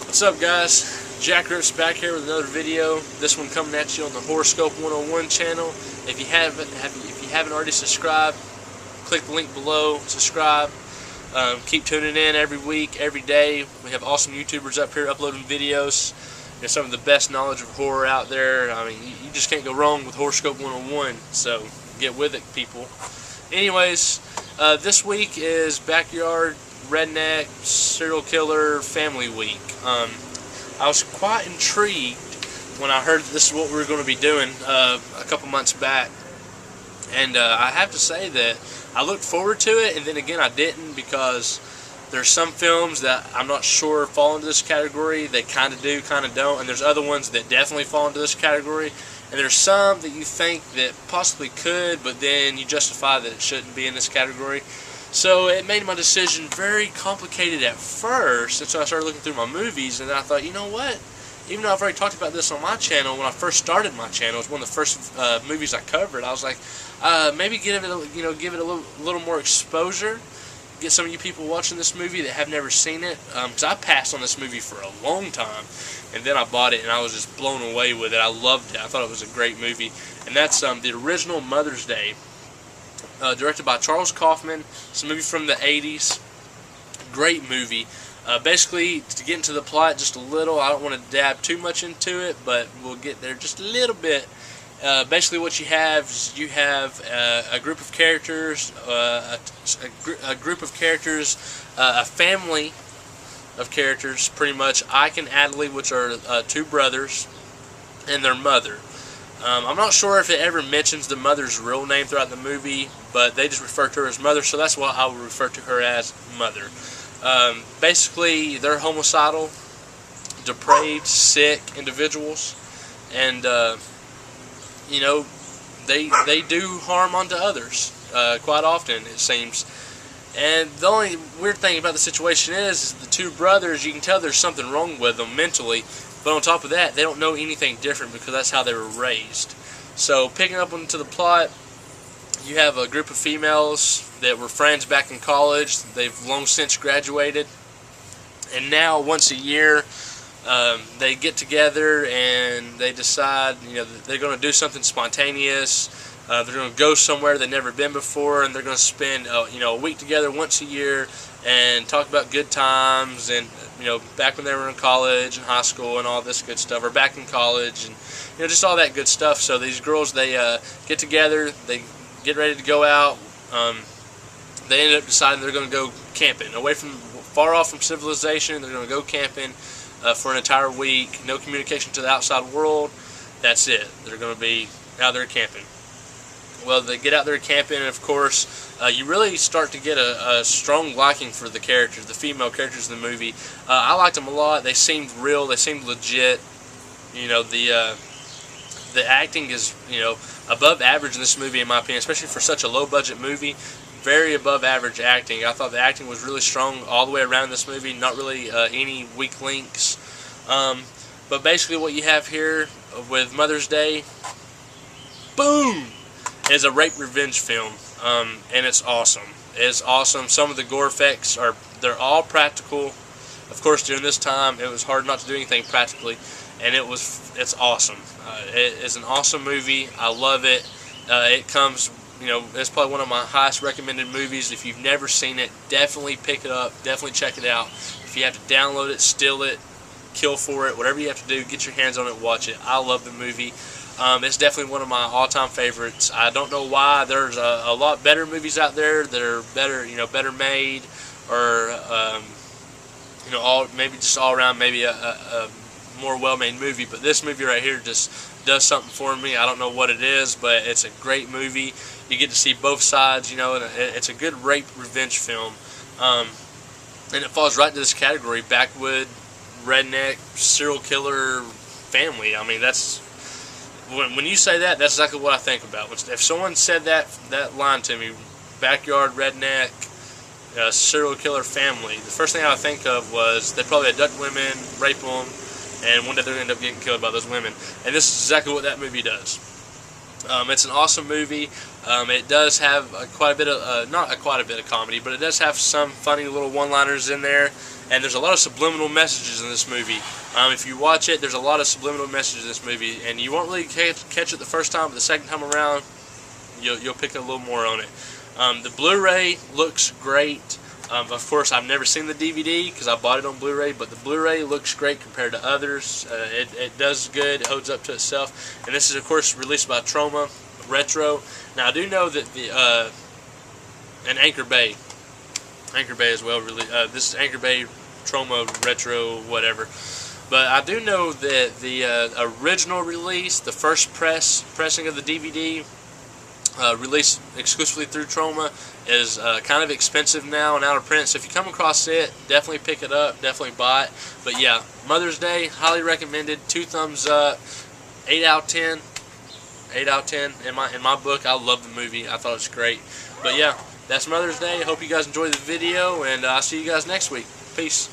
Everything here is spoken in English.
What's up, guys? Jack Rips back here with another video. This one coming at you on the Horoscope 101 channel. If you haven't already subscribed, click the link below. Subscribe. Keep tuning in every week, every day. We have awesome YouTubers up here uploading videos. There's some of the best knowledge of horror out there. I mean, you just can't go wrong with Horoscope 101. So get with it, people. Anyways, this week is Backyard Redneck Serial Killer Family Week. I was quite intrigued when I heard this is what we were going to be doing a couple months back, and I have to say that I looked forward to it, and then again I didn't, because there's some films that I'm not sure fall into this category. They kind of do, kind of don't, and there's other ones that definitely fall into this category, and there's some that you think that possibly could, but then you justify that it shouldn't be in this category. So it made my decision very complicated at first, and so I started looking through my movies, and then I thought, you know what? Even though I've already talked about this on my channel, when I first started my channel, it was one of the first movies I covered. I was like, maybe give it a little more exposure. Get some of you people watching this movie that have never seen it, because I passed on this movie for a long time, and then I bought it, and I was just blown away with it. I loved it. I thought it was a great movie, and that's the original Mother's Day. Directed by Charles Kaufman. It's a movie from the 80s. Great movie. Basically, to get into the plot just a little, I don't want to dab too much into it, but we'll get there just a little bit. Basically, what you have is a group of characters, a family of characters, pretty much. Ike and Adley, which are two brothers, and their mother. I'm not sure if it ever mentions the mother's real name throughout the movie, but they just refer to her as Mother, so that's what I would refer to her as, Mother. Basically, they're homicidal, depraved, sick individuals, and you know, they do harm onto others quite often, it seems. And the only weird thing about the situation is the two brothers, you can tell there's something wrong with them mentally. But on top of that, they don't know anything different because that's how they were raised. So picking up into the plot, you have a group of females that were friends back in college. They've long since graduated. And now, once a year, they get together and they decide, that they're going to do something spontaneous. They're going to go somewhere they've never been before, and they're going to spend, a week together once a year and talk about good times and, back when they were in college and high school and all this good stuff, or back in college and, just all that good stuff. So these girls, they get together, they get ready to go out. They end up deciding they're going to go camping, far off from civilization. They're going to go camping for an entire week. No communication to the outside world. That's it. They're going to be out there camping. Well, they get out there camping, and of course, you really start to get a strong liking for the characters, the female characters in the movie. I liked them a lot. They seemed real. They seemed legit. The acting is, above average in this movie, in my opinion, especially for such a low-budget movie. Very above average acting. I thought the acting was really strong all the way around this movie. Not really any weak links. But basically, what you have here with Mother's Day, boom, is a rape revenge film, and it's awesome. It's awesome. Some of the gore effects they're all practical. Of course, during this time, it was hard not to do anything practically, and it's awesome. It is an awesome movie. I love it. It comes, it's probably one of my highest recommended movies. If you've never seen it, definitely pick it up. Definitely check it out. If you have to download it, steal it, kill for it, whatever you have to do, get your hands on it, watch it. I love the movie. It's definitely one of my all-time favorites. I don't know why. There's a lot better movies out there that are better, better made, or maybe just all around, maybe a more well-made movie. But this movie right here just does something for me. I don't know what it is, but it's a great movie. You get to see both sides, and it's a good rape revenge film, and it falls right into this category: backwood, redneck, serial killer family. I mean, that's. When you say that, that's exactly what I think about. If someone said that line to me, backyard redneck, serial killer family, the first thing I would think of was they probably abduct women, rape them, and one day they're going to end up getting killed by those women. And this is exactly what that movie does. It's an awesome movie. It does have quite a bit of, not quite a bit of comedy, but it does have some funny little one-liners in there. And there's a lot of subliminal messages in this movie. If you watch it, there's a lot of subliminal messages in this movie, and you won't really catch it the first time, but the second time around, you'll pick a little more on it. The Blu-ray looks great. Of course, I've never seen the DVD because I bought it on Blu-ray, but the Blu-ray looks great compared to others. It does good. It holds up to itself. And this is, of course, released by Troma Retro. Now, I do know that and Anchor Bay as well. This is Anchor Bay Troma Retro whatever. But I do know that the original release, the first pressing of the DVD, released exclusively through Troma, is kind of expensive now and out of print. So if you come across it, definitely pick it up, definitely buy it. But yeah, Mother's Day, highly recommended. 2 thumbs up, 8 out of 10. 8 out of 10 in my book. I love the movie. I thought it was great. But yeah, that's Mother's Day. I hope you guys enjoyed the video, and I'll see you guys next week. Peace.